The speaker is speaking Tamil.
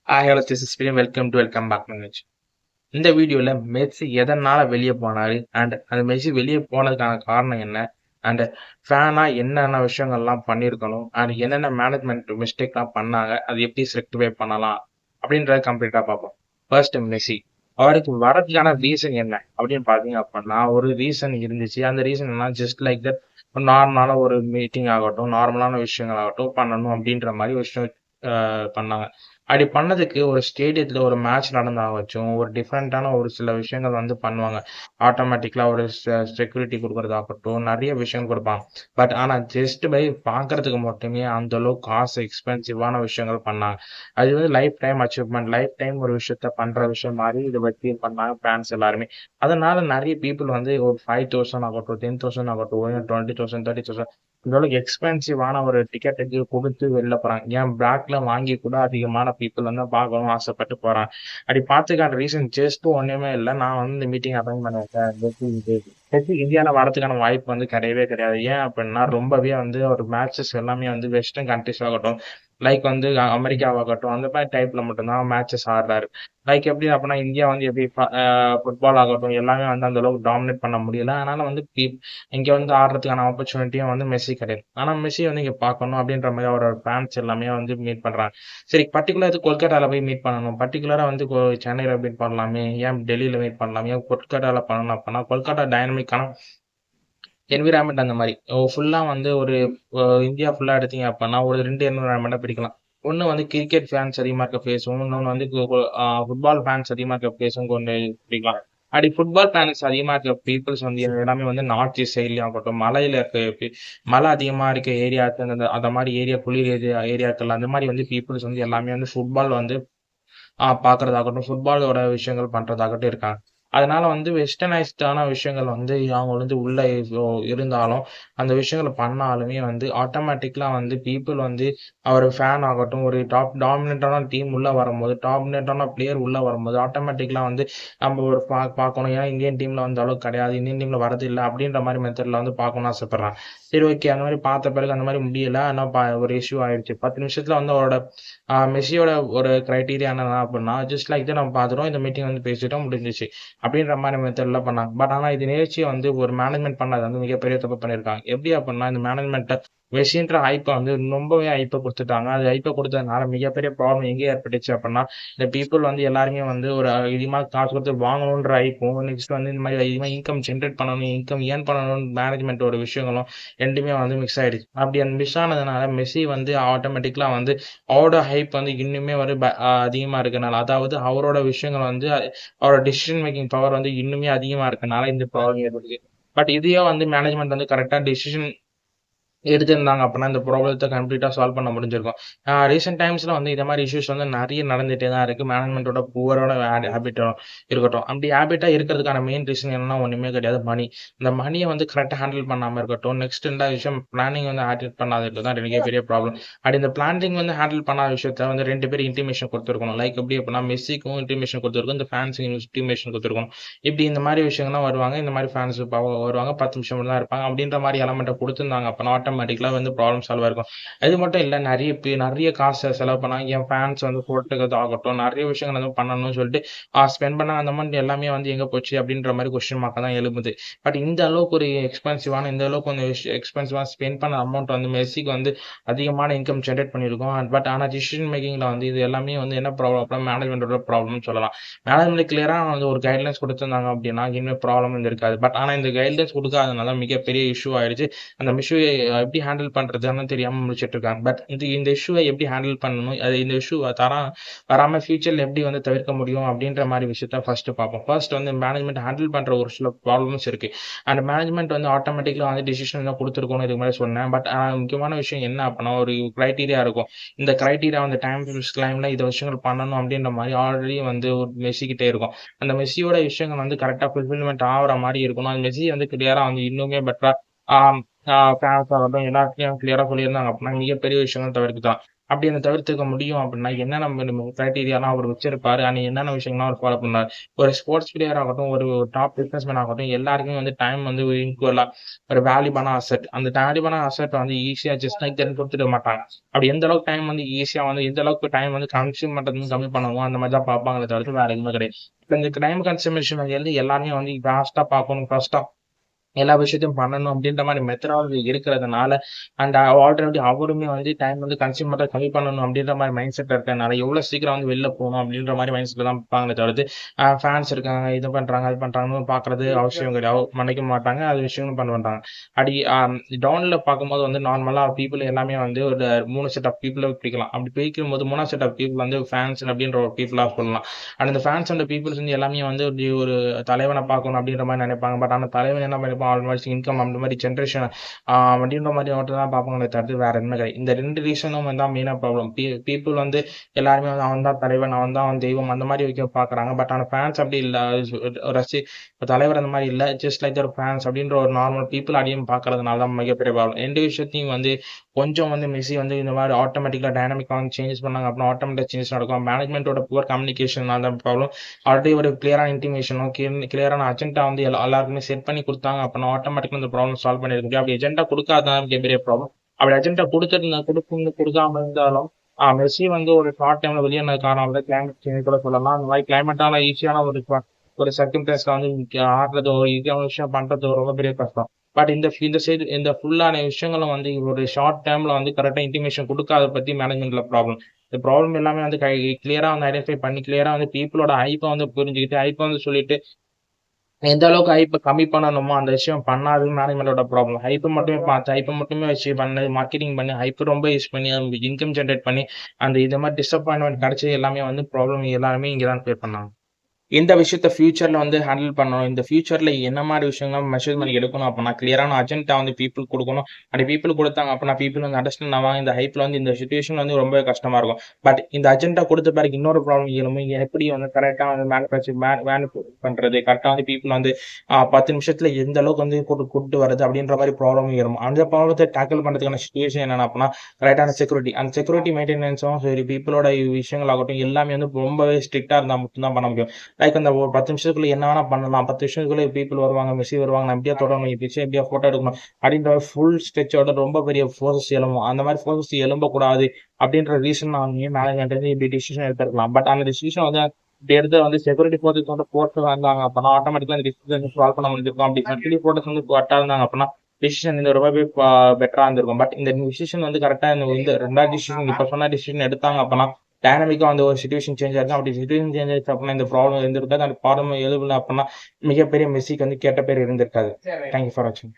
Hello this is welcome back to niche. இந்த வீடியோல மெஸ்ஸி எதனால வெளியே போனாரு அண்ட் அந்த மெஸ்ஸி வெளியே போனதுக்கான காரணம் என்ன அண்ட் ஃபேனா என்னென்ன விஷயங்கள்லாம் பண்ணியிருக்கணும் அண்ட் என்னென்ன மேனேஜ்மெண்ட் மிஸ்டேக்லாம் பண்ணாங்க, அது எப்படி ரெக்டிஃபை பண்ணலாம் அப்படின்றத கம்ப்ளீட்டா பார்ப்போம். ஃபர்ஸ்ட் மெஸ்ஸி அவருக்கு வரதுக்கான ரீசன் என்ன அப்படின்னு பார்த்தீங்க அப்படின்னா, ஒரு ரீசன் இருந்துச்சு. அந்த ரீசன் என்ன, ஜஸ்ட் லைக் தட் நார்மலான ஒரு மீட்டிங் ஆகட்டும், நார்மலான விஷயங்கள் ஆகட்டும் பண்ணணும் அப்படின்ற மாதிரி ஒரு விஷயம் பண்ணாங்க. அப்படி பண்ணதுக்கு ஒரு ஸ்டேடியத்துல ஒரு மேட்ச் நடந்தாச்சும் ஒரு டிஃப்ரெண்டான ஒரு சில விஷயங்கள் பண்ணுவாங்க. ஆட்டோமேட்டிக்கலா ஒரு செக்யூரிட்டி கொடுக்கறதாகட்டும், நிறைய விஷயம் கொடுப்பாங்க. பட் ஆனா ஜஸ்ட் பை பார்க்கறதுக்கு மட்டுமே அந்த அளவுக்கு காசு எக்ஸ்பென்சிவான விஷயங்கள் பண்ணாங்க. அது life time achievement, life time ஒரு விஷயத்த பண்ற விஷயம் மாதிரி இதை வச்சு பண்ணாங்க ஃபேன்ஸ் எல்லாருமே. அதனால நிறைய பீப்புள் ஒரு 5,000 ஆகட்டும், 10,000 ஆகட்டும், 20,000, 30,000 இந்த அளவுக்கு எக்ஸ்பென்சிவான ஒரு டிக்கெட்டுக்கு கொடுத்து வெளில போறாங்க. ஏன் பிளாக்ல வாங்கி கூட அதிகமான பீப்புள் பார்க்கணும்னு ஆசைப்பட்டு போறாங்க. அப்படி பார்த்ததுக்கான ரீசன் ஜஸ்ட் ஒண்ணுமே இல்ல. நான் இந்த மீட்டிங் அட்டெண்ட் பண்ண வைக்கிறேன். மெஸ்ஸி இந்தியால வரதுக்கான வாய்ப்பு கிடையவே கிடையாது. ஏன் அப்படின்னா ரொம்பவே ஒரு மேட்சஸ் எல்லாமே வெஸ்டர்ன் கண்ட்ரீஸ் ஆகட்டும், லைக் அமெரிக்காவாகட்டும், அந்த மாதிரி டைப்ல மட்டும்தான் மேட்சஸ் ஆடுறாரு. லைக் எப்படி அப்படின்னா இந்தியா எப்படி ஃபுட்பால் ஆகட்டும் எல்லாமே அந்த அளவுக்கு டாமினேட் பண்ண முடியல. அதனால இங்க ஆடுறதுக்கான ஆப்பர்ச்சுனிட்டியும் மெஸ்ஸி கிடையாது. ஆனா மெஸ்ஸி இங்க பார்க்கணும் அப்படின்ற மாதிரி அவரோட ஃபேன்ஸ் எல்லாமே மீட் பண்றாங்க. சரி, பர்ட்டிகுலரா இது கொல்கட்டால போய் மீட் பண்ணணும். பர்ட்டிகுலரா சென்னையில மீட் பண்ணலாமே, ஏன் டெல்லியில மீட் பண்ணலாமே, ஏன் கொல்கட்டால பண்ணணும் அப்படின்னா, கொல்கட்டா டைனமிக்கான என்விரான்மெண்ட் அந்த மாதிரி ஃபுல்லா ஒரு இந்தியா ஃபுல்லா எடுத்தீங்க அப்படின்னா ஒரு 2 என்விரான்மெண்ட்டா பிரிக்கலாம். ஒண்ணு கிரிக்கெட் ஃபேன்ஸ் அதிகமா இருக்க பிளேஸும், இன்னொன்னு ஃபுட்பால் ஃபேன்ஸ் அதிகமா இருக்க பிளேஸும் கொண்டு பிரிக்கலாம். அப்படி ஃபுட்பால் ஃபேன்ஸ் அதிகமா இருக்க பீப்புள்ஸ் எல்லாமே நார்த் ஈஸ்ட் சைட்லயும் ஆகட்டும், மலையில இருக்க மழை அதிகமா இருக்க ஏரியா, அந்த மாதிரி ஏரியா, குளிர் ஏரியாக்கள் அந்த மாதிரி பீப்புள்ஸ் எல்லாமே ஃபுட்பால் பார்க்கறதாகட்டும், ஃபுட்பாலோட விஷயங்கள் பண்றதாகட்டும் இருக்காங்க. அதனால வெஸ்டர்னைஸ்டான விஷயங்கள் அவங்க உள்ள இருந்தாலும், அந்த விஷயங்கள பண்ணாலுமே ஆட்டோமேட்டிக்கலா பீப்பிள் ஒரு ஃபேன் ஆகட்டும், ஒரு டாமினன்ட்டான டீம் உள்ள வரும்போது, டாமினன்ட்டான பிளேயர் உள்ள வரும்போது, ஆட்டோமேட்டிக்கலா நம்ம ஒரு பார்க்கணும். ஏன்னா இந்தியன் டீம்ல அளவுக்கு கிடையாது. இந்தியன் டீம்ல வரதில்ல அப்படின்ற மாரி மெத்தட்ல பார்க்கணும்னு ஆசைப்படுறாங்க. சரி, ஓகே. அந்த மாரி பார்த்த பிறகு அந்த மாரி முடியல. ஆனா ஒரு இஷ்யூ ஆயிடுச்சு. 10 நிமிஷத்துல அவரோட மெஸ்ஸியோட ஒரு கிரைட்டீரியா என்ன அப்படின்னா, ஜஸ்ட் லைக் தட் நம்ம பார்த்துட்டோம். இந்த மீட்டிங் பேசிட்டோம், முடிஞ்சுச்சு. அப்படின்ற மாரி மெத்தட்ல பண்ணாங்க. பட் ஆனா இது நிகழ்ச்சிய ஒரு மேனேஜ்மெண்ட் பண்ணது மிகப்பெரிய தப்பு பண்ணியிருக்காங்க. எப்படி அப்படின்னா, இந்த மேனேஜ்மென்ட்ட மெஸ்ஸின்ற ஹைப்ப ரொம்பவே ஹைப்ப குடுத்துட்டாங்க. அது ஹைப்ப குடுத்ததுனால மிகப்பெரிய ப்ராப்ளம் எங்க ஏற்பட்டுச்சு அப்படின்னா, இந்த பீப்பிள் எல்லாருமே ஒரு அதிகமா காசு கொடுத்து வாங்கணுன்ற ஹைப்பும், நெக்ஸ்ட் இந்த மாரி அதிகமா இன்கம் ஜெனரேட் பண்ணணும், இன்கம் ஏர்ன் பண்ணணும்னு மேனேஜ்மென்ட்டோட விஷயங்களும் 2மே மிக்ஸ் ஆயிடுச்சு. அப்படி அந்த மிஸ் ஆனதுனால மெஸ்ஸி ஆட்டோமேட்டிக்கலா அவரோட ஹைப் இன்னுமே அதிகமா இருக்கனால, அதாவது அவரோட விஷயங்கள் அவரோட டிசிஷன் மேக்கிங் பவர் இன்னுமே அதிகமா இருக்கனால இந்த ப்ராப்ளம் ஏற்படுது. பட் இதையே மேனேஜ்மெண்ட் கரெக்ட்டா டிசிஷன் எடுத்திருந்தாங்க அப்படின்னா, இந்த ப்ராப்ளத்த கம்ப்ளீட்டா சால்வ் பண்ண முடிஞ்சிருக்கும். ரீசென்ட் டைம்ஸ்ல இந்த மாரி இஷ்யூஸ் நெறைய நடந்துட்டே தான் இருக்கு. மேனேஜ்மென்ட்டோட புவரான ஹேபிட்டும் இருக்கட்டும். அப்படி ஹேபிட்டா இருக்கிறதுக்கான மெயின் ரீசன் என்னன்னா ஒண்ணுமே கிடையாது, மணி. இந்த மணிய கரெக்ட்டா ஹேண்டில் பண்ணாம இருக்கட்டும். நெக்ஸ்ட் 2வது விஷயம், பிளானிங் ஹேண்டில் பண்ணாதது தான் மிகப்பெரிய ப்ராப்ளம். அப்படி இந்த பிளானிங் ஹேண்டில் பண்ணாத விஷயத்த 2 பேரும் இன்டிமேஷன் குடுத்துருக்கணும். லைக் எப்படி அப்படின்னா, மெஸ்ஸிக்கும் இன்டிமேஷன் குடுத்துருக்கணும். இந்த ஃபேன்ஸுக்கும் இன்டிமேஷன் குடுத்துருக்கணும். இப்படி இந்த மாரி விஷயங்கள்லாம் வருவாங்க. இந்த மாரி ஃபேன்ஸ் வருவாங்க. 10 நிமிஷம் மட்டும் தான் இருப்பாங்க. அப்படின்ற மாரி எலமெண்ட்ட குடுத்திருந்தாங்க அப்படின்னா, ஆட்டோமேட்டிக்கலா ப்ராப்ளம் சால்வ் ஆயிருக்கும். அது மட்டும் இல்ல, நெறைய காசு செலவு பண்ணாங்க. என் ஃபேன்ஸ் போட்டுக்கிறது ஆகட்டும், நெறைய விஷயங்கள் பண்ணணும்னு சொல்லிட்டு ஸ்பெண்ட் பண்ணாங்க. அந்த அமௌண்ட் எல்லாமே எங்க போச்சு அப்படின்ற மாரி கொஸ்டின் மார்க்கா தான் எழும்புது. பட் இந்த அளவுக்கு ஒரு எக்ஸ்பென்சிவான, இந்த அளவுக்கு எக்ஸ்பென்சிவா ஸ்பெண்ட் பண்ண அமௌண்ட் மெஸ்ஸிக்கு அதிகமான இன்கம் ஜெனரேட் பண்ணியிருக்கும். பட் ஆனா டிசிஷன் மேக்கிங்ல இது எல்லாமே என்ன ப்ராப்ளம் அப்படின்னா, மேனேஜ்மென்ட்டோட ப்ராப்ளம்னு சொல்லலாம். மேனேஜ்மென்ட் கிளியரா ஒரு கைட்லைன்ஸ் குடுத்திருந்தாங்க அப்படின்னா, இன்னும் ப்ராப்ளம் இருக்காது. பட் ஆனா இந்த கைட்லைன்ஸ் குடுக்காதனால மிகப்பெரிய இஷ்யூ ஆயிடுச்சு. அந்த இஷ்யூ எப்படி ஹேண்டில் பண்றதுன்னு தெரியாம முழிச்சிட்டு இருக்காங்க. பட் இந்த இஷ்யூவை எப்படி ஹேண்டில் பண்ணணும், அது இந்த இஷ்யூ வராம ஃபியூச்சர்ல எப்படி தவிர்க்க முடியும் அப்படின்ற மாதிரி விஷயத்த ஃபர்ஸ்ட் பார்ப்போம். ஃபர்ஸ்ட் மேனேஜ்மெண்ட் ஹேண்டில் பண்ற ஒரு சில ப்ராப்ளம்ஸ் இருக்கு. அந்த மேனேஜ்மெண்ட் ஆட்டோமேட்டிக்கலா டிசிஷன் கொடுத்துருக்கணும், இதுக்கு மாதிரி சொன்னேன். பட் முக்கியமான விஷயம் என்ன அப்படின்னா, ஒரு கிரைட்டீரியா இருக்கும். இந்த கிரைட்டீரியா டைம் டைம்ல இதை விஷயங்கள் பண்ணணும் அப்படின்ற மாதிரி ஆல்ரெடி ஒரு மெஸ்ஸி கிட்டே இருக்கும். அந்த மெஸ்ஸியோட விஷயங்கள் கரெக்டா ஃபுல்ஃபில்மெண்ட் ஆகுற மாதிரி இருக்கணும். அந்த மெஸ்ஸி கிளியரா இன்னுமே பெட்டரா ஃபேன்ஸ் ஆகட்டும் எல்லாத்தையும் கிளியரா சொல்லியிருந்தாங்க அப்படின்னா மிகப்பெரிய விஷயங்கள் தவிர்க்கலாம். அப்படி அந்த தவிர்த்துக்க முடியும் அப்படின்னா என்னென்ன கிரைட்டீரியாலாம் அவர் வச்சிருப்பாரு அண்ட் என்னென்ன விஷயங்கள்லாம் அவர் ஃபாலோ பண்ணாரு. ஒரு ஸ்போர்ட்ஸ் பிளேயர் ஆகட்டும், ஒரு டாப் பிசினஸ்மேன் ஆகட்டும், எல்லாருக்குமே வந்து டைம் வந்து ஈக்குவலா ஒரு வேல்யூபான அசெட். அந்த வேல்யூபான அசெட் வந்து ஈஸியா ஜஸ்ட் லைக் தட் கொடுத்துட மாட்டாங்க. அப்படி எந்த அளவுக்கு டைம் வந்து ஈஸியா வந்து எந்த அளவுக்கு டைம் வந்து கன்சியூம் பண்றது கம்மி பண்ணுவோம் அந்த மாதிரி தான் பார்ப்பாங்களே தவிர்த்து வேற எதுவுமே கிடையாது. இப்ப இந்த டைம் கன்சர்மேஷன் வந்து எல்லாருமே வந்து ஃபாஸ்டா பார்க்கணும், ஃபாஸ்டா எல்லா விஷயத்தையும் பண்ணணும் அப்படின்ற மாதிரி மெத்தடாலஜி இருக்கிறதுனால அண்ட் ஆல்ரெடி அவருமே வந்து டைம் வந்து கன்சியூம் பண்றத கம்மி பண்ணணும் அப்படின்ற மாதிரி மைண்ட் செட் இருக்கிறதுனால எவ்வளவு சீக்கிரம் வந்து வெளில போகணும் அப்படின்ற மாதிரி மைண்ட் செட்ல தான் பார்ப்பாங்களே தவிர்த்து ஃபேன்ஸ் இருக்காங்க, இது பண்றாங்க, அது பண்றாங்கன்னு பாக்குறது அவசியம் கிடையாது. மன்னிக்க மாட்டாங்க, அது விஷயங்களும் பண்ண மாட்டாங்க. அடி டவுன்ல பார்க்கும்போது வந்து நார்மலா பீப்புள் எல்லாமே வந்து ஒரு 3 செட் ஆஃப் பீப்புளை பிரிக்கலாம். அப்படி பிரிக்கும் போது 3 செட் ஆஃப் பீப்புள் வந்து ஃபேன்ஸ் அப்படின்ற ஒரு பீப்புளா சொல்லலாம். அண்ட் இந்த ஃபேன்ஸ் அண்ட் பீப்புள்ஸ் வந்து எல்லாமே வந்து ஒரு தலைவனை பார்க்கணும் அப்படின்ற மாதிரி நினைப்பாங்க. பட் அந்த தலைவன் என்ன பண்ணிருப்பான், ஆல்மோஸ்ட் இன்கம் அந்த மாதிரி ஜென்ரேஷன் அப்படின்ற மாதிரி மட்டும் தான் பார்ப்பாங்களே தவிர்த்து வேற என்ன கிடையாது. இந்த 2 ரீசனும் தான் மெயினாக ப்ராப்ளம். பீப்புள் வந்து எல்லாருமே வந்து அவன் தான் தலைவன், அவன் தான் அவன் தெய்வம் அந்த மாதிரி வைக்க பார்க்குறாங்க. பட் ஆனால் ஃபேன்ஸ் அப்படி இல்லை. ரசி தலைவர் அந்த மாதிரி இல்லை. ஜஸ்ட் லைக் ஒரு ஃபேன்ஸ் அப்படின்ற ஒரு நார்மல் பீப்புள் அடியும் பார்க்கறதுனால தான் மிகப்பெரிய ப்ராப்ளம். எந்த விஷயத்தையும் வந்து கொஞ்சம் வந்து மெஸ்ஸி வந்து இந்த மாதிரி ஆட்டோமேட்டிக்காக டைனாமிக்காக வந்து சேஞ்சஸ் பண்ணாங்க அப்படின்னா ஆட்டோமேட்டிக் சேஞ்சஸ் நடக்கும். மேனேஜ்மெண்ட்டோட புவர் கம்யூனிகேஷன் அந்த ப்ராப்ளம். ஆல்ரெடி ஒரு கிளியரான இன்டிமேஷனும் கிளியரான அஜெண்டா வந்து எல்லாருக்குமே செட் பண்ணி கொடுத்தாங்க அப்படின்னா ஆட்டோமேட்டிக்காக இந்த ப்ராப்ளம் சால்வ் பண்ணிருக்க முடியும். அப்படி அஜெண்டா கொடுக்காதான் மிகப்பெரிய ப்ராப்ளம். அப்படி அஜெண்டா கொடுக்காம இருந்தாலும் மெஸ்ஸி வந்து ஒரு ஷார்ட் டைம்ல வெளியேறின காரணம் வந்து கிளைமேட் சேஞ்ச் கூட சொல்லலாம். அந்த மாதிரி கிளைமேட்டால ஈஸியான ஒரு சர்க்கம்ஸ்டன்ஸ்ல வந்து ஆடுறது ஒரு ஈஸியான விஷயம் பண்றது ரொம்ப பெரிய கஷ்டம். பட் இந்த சைடு இந்த ஃபுல்லான விஷயங்களும் வந்து ஒரு ஷார்ட் டைம்ல வந்து கரெக்டா இன்டிமேஷன் கொடுக்காத பத்தி மேனேஜ்மெண்ட்ல ப்ராப்ளம். இந்த ப்ராப்ளம் எல்லாமே வந்து கிளியரா வந்து ஐடென்டிஃபை பண்ணி கிளியரா வந்து பீப்புளோட ஹைப்பை வந்து புரிஞ்சுக்கிட்டு ஹைப்பை வந்து சொல்லிட்டு எந்த அளவுக்கு ஹைப்பை கம்மி பண்ணணுமோ அந்த விஷயம் பண்ணாது மேனேஜ்மெண்டோட ப்ராப்ளம். ஹைப்பை மட்டுமே பார்த்து ஹைப்பை மட்டுமே வச்சு பண்ணி மார்க்கெட்டிங் பண்ணி ஹைப்பை ரொம்ப யூஸ் பண்ணி இன்கம் ஜென்ரேட் பண்ணி அந்த இது மாதிரி டிசப்பாயின்மெண்ட் கிடைச்சி எல்லாமே வந்து ப்ராப்ளம் எல்லாருமே இங்கே தான் பே பண்ணாங்க. இந்த விஷயத்த ஃபியூச்சர்ல வந்து ஹேண்டில் பண்ணணும். இந்த ஃபியூச்சர்ல என்ன மாதிரி விஷயங்கள் மெஷர்மெண்ட் எடுக்கணும் அப்படின்னா கிளியரான அஜெண்டா வந்து பீப்புள் கொடுக்கணும். அப்படி பீப்புள் கொடுத்தாங்க அப்படின்னா பீப்புள் வந்து அண்டர்ஸ்டாண்ட் ஆவாங்க. இந்த ஹைப்ல வந்து இந்த சுச்சுவேஷன் வந்து ரொம்ப கஷ்டமா இருக்கும். பட் இந்த அஜெண்டா கொடுத்த பிறகு இன்னொரு ப்ராப்ளம் எழும். எப்படி வந்து கரெக்டா வந்து மேனுஃபேக்சர் பண்றது, கரெக்டா வந்து பீப்புள் வந்து 10 நிமிஷத்துல எந்த அளவுக்கு வந்து கொண்டு வருது அப்படின்ற மாதிரி ப்ராப்ளம் வரும். அந்த ப்ராப்ளத்தை டேக்கிள் பண்றதுக்கான சுச்சுவேஷன் என்னன்னா அப்படின்னா கரெக்டான செக்யூரிட்டி. அந்த செக்யூரிட்டி மெயின்டெனன்ஸும் சரி பீப்புளோட விஷயங்கள் ஆகட்டும் எல்லாமே வந்து ரொம்பவே ஸ்ட்ரிக்டா இருந்தால் மட்டும்தான் பண்ண முடியும். லைக் அந்த ஒரு 10 நிமிஷத்துக்குள்ள என்ன வேணா பண்ணலாம். 10 நிமிஷத்துக்குள்ள பீப்புள் வருவாங்க, மெஸ்ஸி வருவாங்க, நான் இப்படியே தொடரணும், இப்படியே போட்டோ எடுக்கணும் அப்படின்ற ஃபுல் ஸ்ட்ரெச்சோட ரொம்ப பெரிய ஃபோர்ஸஸ் எழும்பும். அந்த மாதிரி ஃபோர்ஸஸ் எழும்பக்கூடாது அப்படின்ற ரீசன் அவங்க மேனேஜ்மெண்ட் வந்து இப்படி டிசிஷன் எடுத்துருக்கலாம். பட் அந்த டிசிஷன் வந்து இப்படி எடுத்து வந்து செக்யூரிட்டி ஃபோர்ஸஸ் வந்து போட்டு வந்தாங்க அப்படின்னா ஆட்டோமேட்டிக்கா இந்த டிசிஷன் சால்வ் பண்ண முடிஞ்சிருக்கும். அப்படி செக்யூரிட்டி ஃபோர்ஸஸ் வந்து கரெக்டா இருந்தாங்க அப்படின்னா டிசிஷன் இந்த ரொம்பவே பெட்டரா இருந்திருக்கும். பட் இந்த டிசிஷன் வந்து கரெக்டா இந்த ரெண்டாவது டிசிஷன் இப்ப சொன்ன டிசிஷன் எடுத்தாங்க அப்படின்னா டைனமிக்கா வந்து ஒரு சிச்சுவேஷன் சேஞ்ச் ஆயிருக்கும். அப்படி சிச்சுவேஷன் சேஞ்ச் ஆயிடுச்சு அப்படின்னா இந்த ப்ராப்ளம் இருந்திருக்காது. அந்த ப்ராப்ளம் எழுதல அப்படின்னா மிகப்பெரிய மெஸ்ஸிக்கு வந்து கெட்ட பேர் இருந்திருக்காது. தேங்க்யூ ஃபார் வாட்சிங்.